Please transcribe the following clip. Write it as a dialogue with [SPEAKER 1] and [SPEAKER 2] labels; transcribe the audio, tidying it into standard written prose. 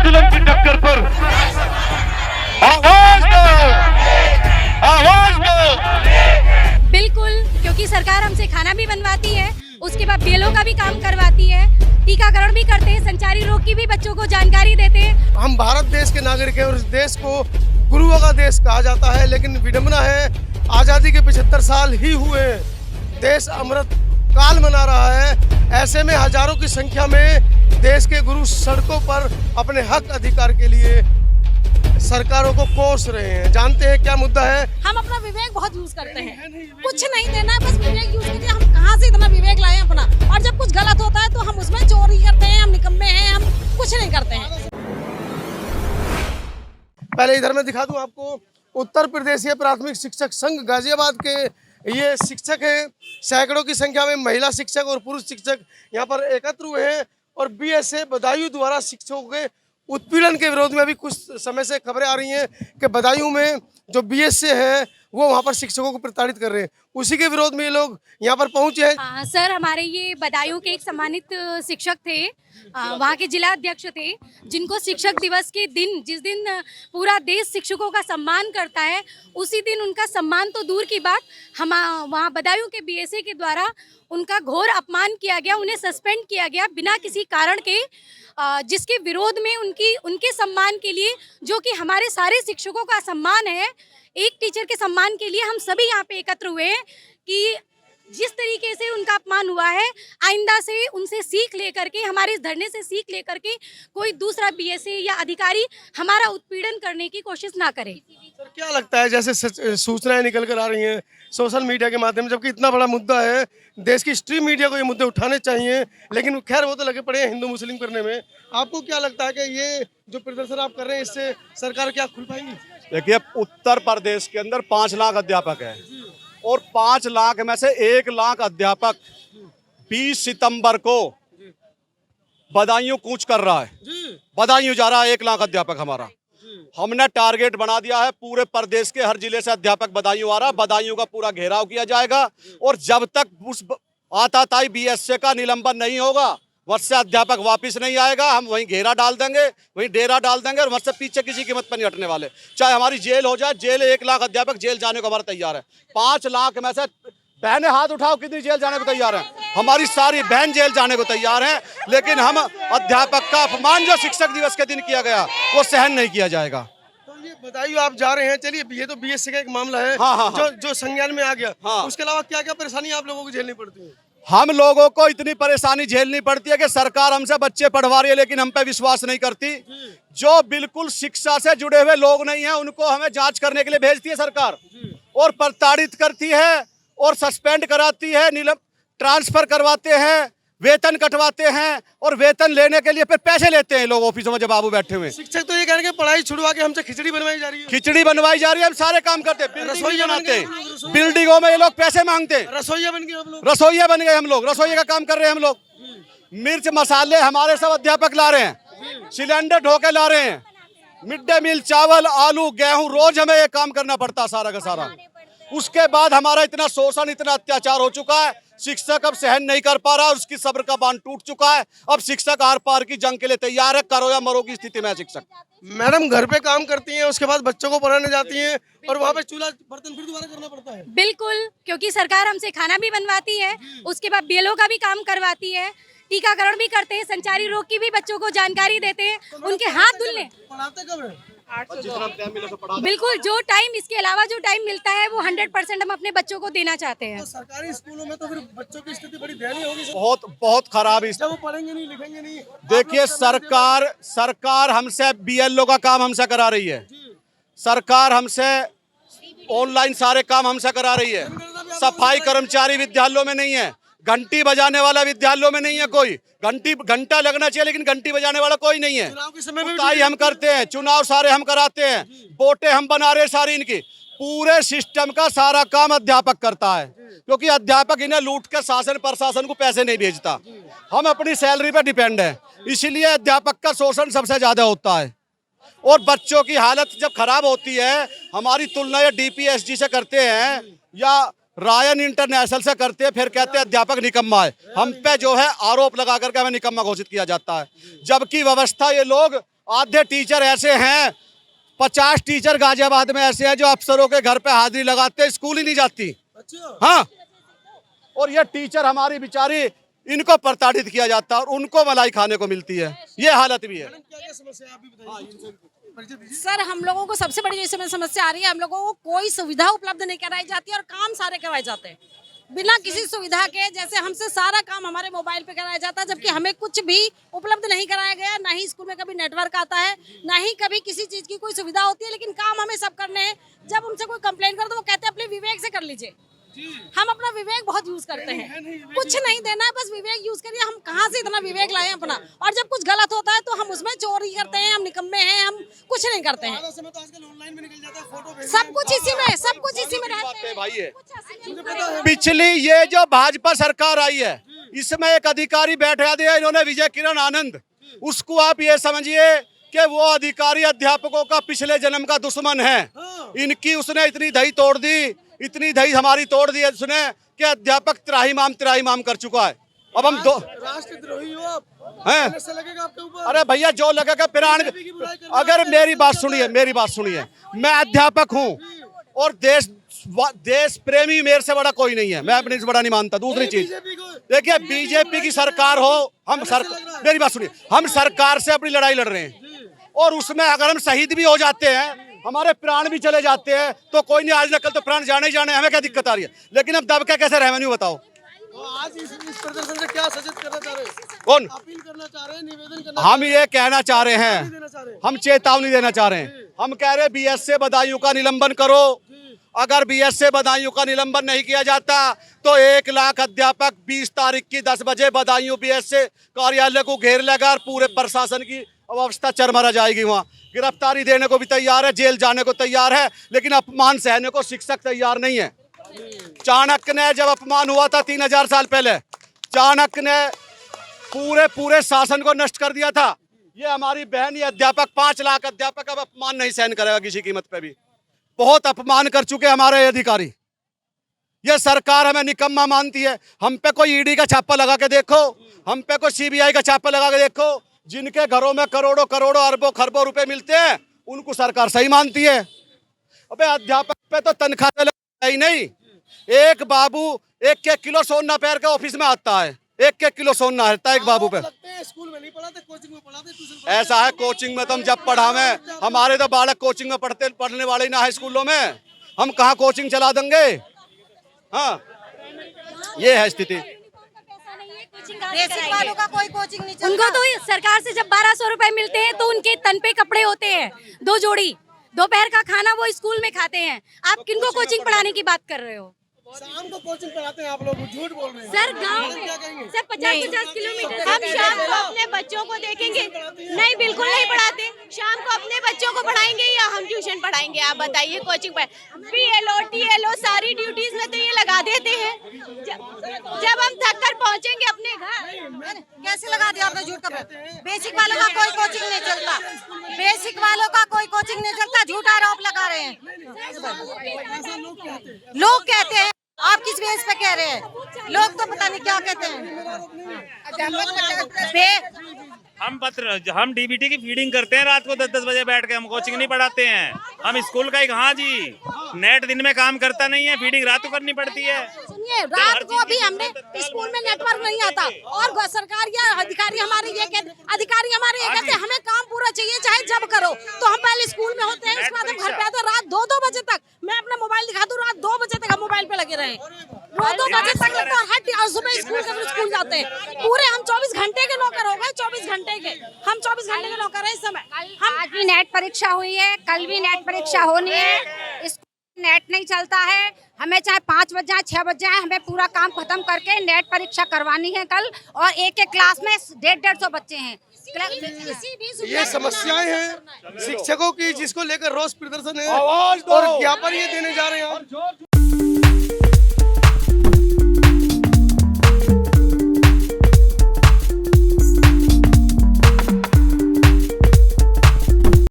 [SPEAKER 1] जुल्म की टक्कर पर आवाज दो, आवाज दो।
[SPEAKER 2] बिल्कुल, क्योंकि सरकार हमसे खाना भी बनवाती है, उसके बाद बीएलओ का भी काम करवाती है, टीकाकरण भी करते हैं, संचारी रोग की भी बच्चों को जानकारी देते हैं।
[SPEAKER 3] हम भारत देश के नागरिक हैं और इस देश को गुरुओं का देश कहा जाता है, लेकिन विडंबना है आज़ादी के 75 साल ही हुए हैं, देश अमृत काल मना रहा है। ऐसे में हजारों की संख्या में देश के गुरु सड़कों पर अपने हक अधिकार के लिए सरकारों को कोस रहे हैं। जानते हैं क्या मुद्दा है?
[SPEAKER 4] हम अपना विवेक बहुत यूज करते हैं, कुछ नहीं देना है, बस विवेक यूज कीजिए। हम कहाँ से इतना विवेक लाए हैं अपना, और जब कुछ गलत होता है तो हम उसमें चोरी करते हैं, हम निकम्मे हैं, हम कुछ नहीं करते हैं।
[SPEAKER 3] पहले इधर मैं दिखा दूं आपको, उत्तर प्रदेशीय प्राथमिक शिक्षक संघ गाजियाबाद के ये शिक्षक हैं। सैकड़ों की संख्या में महिला शिक्षक और पुरुष शिक्षक यहाँ पर एकत्र हुए हैं और बीएसए बदायूं द्वारा शिक्षकों के उत्पीड़न के विरोध में अभी कुछ समय से खबरें आ रही हैं कि बदायूं में जो बीएसए है वो वहाँ पर शिक्षकों को प्रताड़ित कर रहे हैं। उसी के विरोध में ये लोग यहाँ पर पहुँचे हैं।
[SPEAKER 2] सर, हमारे ये बदायूं के एक सम्मानित शिक्षक थे, वहाँ के जिला अध्यक्ष थे, जिनको शिक्षक दिवस के दिन, जिस दिन पूरा देश शिक्षकों का सम्मान करता है, उसी दिन उनका सम्मान तो दूर की बात, हम वहाँ बदायूं के बीएसए के द्वारा उनका घोर अपमान किया गया, उन्हें सस्पेंड किया गया बिना किसी कारण के, जिसके विरोध में उनके सम्मान के लिए, जो कि हमारे सारे शिक्षकों का सम्मान है, एक टीचर के सम्मान के लिए हम सभी यहाँ पे एकत्र हुए हैं कि जिस तरीके से उनका अपमान हुआ है, आइंदा से उनसे सीख लेकर के, हमारे इस धरने से सीख लेकर के कोई दूसरा बीएसए या अधिकारी हमारा उत्पीड़न करने की कोशिश ना करे।
[SPEAKER 3] सर, क्या लगता है, जैसे सूचनाएं निकल कर आ रही हैं सोशल मीडिया के माध्यम से, जबकि इतना बड़ा मुद्दा है, देश की स्ट्रीम मीडिया को ये मुद्दे उठाने चाहिए, लेकिन खैर वो तो लगे पड़े हैं हिंदू मुस्लिम करने में। आपको क्या लगता है कि ये जो प्रदर्शन आप कर रहे हैं, इससे सरकार क्या खुल पाएंगी?
[SPEAKER 5] देखिए, उत्तर प्रदेश के अंदर 5 लाख अध्यापक है और 5 लाख में से 1 लाख अध्यापक 20 सितंबर को बदायूं कूच कर रहा है, बदायूं जा रहा है 1 लाख अध्यापक हमारा। हमने टारगेट बना दिया है, पूरे प्रदेश के हर जिले से अध्यापक बदायूं आ रहा है, बदायूं का पूरा घेराव किया जाएगा और जब तक उस आताताई बीएसए का निलंबन नहीं होगा, वर्ष से अध्यापक वापस नहीं आएगा, हम वहीं घेरा डाल देंगे, वहीं डेरा डाल देंगे और वर्ष से पीछे किसी कीमत पर नहीं हटने वाले। चाहे हमारी जेल हो जाए, जेल 1 लाख अध्यापक जेल जाने को हमारा तैयार है। 5 लाख में से बहनें हाथ उठाओ, कितनी जेल जाने को तैयार है? हमारी सारी बहन जेल जाने को तैयार है, लेकिन हम अध्यापक का अपमान जो शिक्षक दिवस के दिन किया गया वो सहन नहीं किया जाएगा।
[SPEAKER 3] तो ये बदायूं आप जा रहे हैं, चलिए ये तो बीएसए का एक मामला है।
[SPEAKER 5] हाँ।
[SPEAKER 3] जो संज्ञान में आ गया,
[SPEAKER 5] हाँ।
[SPEAKER 3] उसके अलावा क्या क्या परेशानी आप लोगों को झेलनी पड़ती है?
[SPEAKER 5] हम लोगों को इतनी परेशानी झेलनी पड़ती है कि सरकार हमसे बच्चे पढ़वा रही है लेकिन हम पे विश्वास नहीं करती। जो बिल्कुल शिक्षा से जुड़े हुए लोग नहीं हैं उनको हमें जांच करने के लिए भेजती है सरकार और प्रताड़ित करती है और सस्पेंड कराती है, ट्रांसफर करवाते हैं, वेतन कटवाते हैं और वेतन लेने के लिए फिर पैसे लेते हैं लोग ऑफिसों में जब बाबू बैठे हुए।
[SPEAKER 3] शिक्षक तो ये कह रहे हैं पढ़ाई छुड़वा के हमसे खिचड़ी बनवाई जा रही है।
[SPEAKER 5] खिचड़ी बनवाई जा रही है, हम सारे काम करते हैं,
[SPEAKER 3] रसोइया
[SPEAKER 5] बनाते हैं,
[SPEAKER 3] रसोइया।
[SPEAKER 5] बिल्डिंगों में ये लोग पैसे मांगते हैं,
[SPEAKER 3] रसोइया बन गए हम लोग,
[SPEAKER 5] रसोइया बन गए हम लोग, रसोइया का काम कर रहे हैं हम लोग। मिर्च मसाले हमारे सब अध्यापक ला रहे हैं, सिलेंडर ढोके ला रहे हैं, मिड डे मील चावल आलू गेहूं रोज हमें ये काम करना पड़ता सारा का सारा। उसके बाद हमारा इतना शोषण, इतना अत्याचार हो चुका है, शिक्षक अब सहन नहीं कर पा रहा, उसकी सब्र का बांध टूट चुका है। अब शिक्षक आर पार की जंग के लिए तैयार है, करो या मरो की स्थिति में है शिक्षक।
[SPEAKER 3] मैडम घर पे काम करती हैं, उसके बाद बच्चों को पढ़ाने जाती हैं और वहाँ पे चूल्हा बर्तन फिर दोबारा करना पड़ता है।
[SPEAKER 2] बिल्कुल, क्योंकि सरकार हमसे खाना भी बनवाती है, उसके बाद बीएलओ का भी काम करवाती है, टीकाकरण भी करते हैं, संचारी रोग की भी बच्चों को जानकारी देते हैं, उनके हाथ धुलने।
[SPEAKER 3] पढ़ाते कब है?
[SPEAKER 2] बिल्कुल, जो टाइम, इसके अलावा जो टाइम मिलता है वो 100% हम अपने बच्चों को देना चाहते हैं।
[SPEAKER 3] तो सरकारी स्कूलों में तो फिर बच्चों की स्थिति बड़ी दयनीय होगी।
[SPEAKER 5] बहुत बहुत खराब है।
[SPEAKER 3] जब वो पढ़ेंगे नहीं, लिखेंगे नहीं।
[SPEAKER 5] देखिए, सरकार हमसे बीएलओ का काम हमसे करा रही है, सरकार हमसे ऑनलाइन सारे काम हमसे करा रही है। सफाई कर्मचारी विद्यालयों में नहीं है, घंटी बजाने वाला विद्यालयों में नहीं है कोई, घंटा लगना चाहिए लेकिन घंटी बजाने वाला कोई नहीं है।
[SPEAKER 3] चुनाव के समय में
[SPEAKER 5] कुताई हम करते हैं, चुनाव सारे हम कराते हैं, वोटें हम बना रहे सारी इनकी, पूरे सिस्टम का सारा काम अध्यापक करता है, क्योंकि अध्यापक इन्हें लूट के शासन प्रशासन को पैसे नहीं भेजता। हम अपनी सैलरी पे डिपेंड है, इसीलिए अध्यापक का शोषण सबसे ज्यादा होता है। और बच्चों की हालत जब खराब होती है, हमारी तुलना या डीपीएसजी से करते हैं या रायन इंटरनेशनल से करते हैं, फिर कहते हैं अध्यापक निकम्मा है। हम पे जो है आरोप लगा करके हमें निकम्मा घोषित किया जाता है, जबकि व्यवस्था ये लोग आधे टीचर ऐसे हैं, 50 टीचर गाजियाबाद में ऐसे हैं जो अफसरों के घर पे हाजिरी लगाते हैं, स्कूल ही नहीं जाती। हाँ, और ये टीचर हमारी बेचारी इनको प्रताड़ित किया जाता है और उनको मलाई खाने को मिलती है, ये हालत भी है।
[SPEAKER 4] सर हम लोगों को सबसे बड़ी इसमें समस्या आ रही है, हम लोगों को कोई सुविधा उपलब्ध नहीं कराई जाती है और काम सारे करवाए जाते हैं बिना किसी सुविधा के। जैसे हमसे सारा काम हमारे मोबाइल पे कराया जाता है, जबकि हमें कुछ भी उपलब्ध नहीं कराया गया। ना ही स्कूल में कभी नेटवर्क आता है, ना ही कभी किसी चीज की कोई सुविधा होती है, लेकिन काम हमें सब करने हैं। जब उनसे कोई कंप्लेंट कर तो वो कहते हैं अपने विवेक से कर लीजिए। हम अपना विवेक बहुत यूज करते हैं, कुछ नहीं देना है, बस विवेक यूज करिए। हम कहाँ से इतना विवेक लाए अपना, और जब कुछ गलत होता है तो हम उसमें चोरी करते हैं, हम निकम्मे हैं, हम कुछ नहीं करते हैं। सब कुछ इसी में, सब कुछ इसी में रहते हैं
[SPEAKER 5] भाई है। पिछली ये जो भाजपा सरकार आई है, इसमें एक अधिकारी बैठा दिया इन्होंने, विजय किरण आनंद। उसको आप ये समझिए कि वो अधिकारी अध्यापकों का पिछले जन्म का दुश्मन है। इनकी उसने इतनी दही तोड़ दी, इतनी दही हमारी तोड़ दी है उसने कि अध्यापक त्राहिमाम कर चुका है। अब हम दो
[SPEAKER 3] राष्ट्रद्रोही हो आप,
[SPEAKER 5] हैं?
[SPEAKER 3] ऐसा लगेगा आपके ऊपर।
[SPEAKER 5] अरे भैया जो लगेगा प्राण, अगर मेरी बात सुनिए, मैं अध्यापक हूँ और देश प्रेमी मेरे से बड़ा कोई नहीं है, मैं अपने से बड़ा नहीं मानता। दूसरी चीज देखिए, बीजेपी की सरकार हो, मेरी बात सुनिए, हम सरकार से अपनी लड़ाई लड़ रहे हैं और उसमें अगर हम शहीद भी हो जाते हैं, हमारे प्राण भी चले जाते हैं, तो कोई नहीं, आज न कल तो प्राण जाने ही जाने, हमें क्या दिक्कत आ रही है। लेकिन अब दब के कैसे रेवेन्यू बताओ।
[SPEAKER 3] आज इस प्रदर्शन से क्या सचेत करना चाह रहे हैं?
[SPEAKER 5] कौन
[SPEAKER 3] अपील करना चाह रहे हैं, निवेदन करना,
[SPEAKER 5] हम ये कहना चाह रहे हैं,
[SPEAKER 3] देना चाह रहे हैं?
[SPEAKER 5] हम चेतावनी देना चाह रहे हैं। हम कह रहे हैं बीएसए बदायूं का निलंबन करो। अगर बीएसए बदायूं का निलंबन नहीं किया जाता तो 1 लाख अध्यापक 20 तारीख की 10 बजे बदायूं बीएसए कार्यालय को घेर लेगा और पूरे प्रशासन की अवस्था चरमरा जाएगी। वहाँ गिरफ्तारी देने को भी तैयार है, जेल जाने को तैयार है, लेकिन अपमान सहने को शिक्षक तैयार नहीं है। चाणक्य ने जब अपमान हुआ था 3000 साल पहले, चाणक्य ने पूरे शासन को नष्ट कर दिया था। ये हमारी बहन, ये अध्यापक, 5 लाख अध्यापक अब अपमान नहीं सहन करेगा किसी कीमत पे भी। बहुत अपमान कर चुके हमारे अधिकारी। ये सरकार हमें निकम्मा मानती है। हम पे कोई ईडी का छापा लगा के देखो, हम पे कोई सीबीआई का छापा लगा के देखो। जिनके घरों में करोड़ों अरबों खरबों रुपए मिलते हैं, उनको सरकार सही मानती है। अबे अध्यापक पे तो तनख्वाह ही नहीं। एक बाबू 1 किलो सोना पैर के ऑफिस में आता है, 1 किलो सोना है एक बाबू पे।
[SPEAKER 3] स्कूल में नहीं पढ़ाते, कोचिंग में पढ़ाते, ट्यूशन
[SPEAKER 5] ऐसा है, कोचिंग में तो हम जब पढ़ावे, हमारे तो बालक कोचिंग में पढ़ने वाले ही ना है स्कूलों में, हम कहाँ कोचिंग चला देंगे। हाँ, ये है स्थिति।
[SPEAKER 4] बेसिक वालों का कोई कोचिंग नहीं चलता।
[SPEAKER 2] उनको तो सरकार से जब 1200 रुपए मिलते हैं तो उनके तन पे कपड़े होते हैं, 2 जोड़ी। दोपहर का खाना वो स्कूल में खाते हैं। आप किनको कोचिंग पढ़ाने की बात कर रहे हो?
[SPEAKER 3] शाम को कोचिंग पढ़ाते हैं आप लोग, झूठ बोल रहे हैं।
[SPEAKER 2] सर गांव में सर 50-50 किलोमीटर हम शाम को अपने बच्चों को देखेंगे? नहीं, बिल्कुल नहीं पढ़ाते। शाम को अपने बच्चों को पढ़ाएंगे या हम ट्यूशन पढ़ाएंगे? आप बताइए। कोचिंग पर BLO TLO सारी ड्यूटीज में तो ये लगा देते हैं। जब हम थक कर पहुँचेंगे अपने घर,
[SPEAKER 4] कैसे लगा दिया आपने झूठ का? बेसिक वालों का कोई कोचिंग नहीं चलता, बेसिक वालों का कोई कोचिंग नहीं चलता। झूठा आरोप लगा रहे हैं लोग। कहते हैं, आप किस बेस पे कह रहे हैं? लोग तो पता नहीं क्या कहते हैं।
[SPEAKER 6] हम DBT की फीडिंग करते हैं रात को 10-10 बजे बैठ के। हम कोचिंग नहीं पढ़ाते हैं, हम स्कूल का ही। हाँ जी, नेट दिन में काम करता नहीं है, फीडिंग रात को करनी पड़ती है।
[SPEAKER 4] सुनिए, रात को भी हमने स्कूल में नेटवर्क नहीं आता और सरकार या अधिकारी हमारे ये कहते हैं हमें काम पूरा चाहिए चाहे जब करो। तो हम पहले स्कूल में होते हैं, उसके बाद हम घर पे आते हैं। रात 2-2 बजे तक मैं अपना मोबाइल दिखा दूं, रात 2 बजे तक हम मोबाइल पे लगे रहे। 2-2 बजे तक लगता है और सुबह स्कूल जाते हैं। पूरे हम 24 घंटे के नौकर हो गए, 24 घंटे के। हम 24 घंटे के नौकर है इस समय।
[SPEAKER 2] हम आज भी नेट परीक्षा हुई है, कल भी नेट परीक्षा होनी है। नेट नहीं चलता है, हमें चाहे 5 बज जाए 6 बज जाए, हमें पूरा काम खत्म करके नेट परीक्षा करवानी है कल। और एक क्लास में 150-150 बच्चे हैं।
[SPEAKER 3] ये समस्याएं हैं शिक्षकों की, जिसको लेकर रोष प्रदर्शन है और ज्ञापन ये देने जा रहे हैं।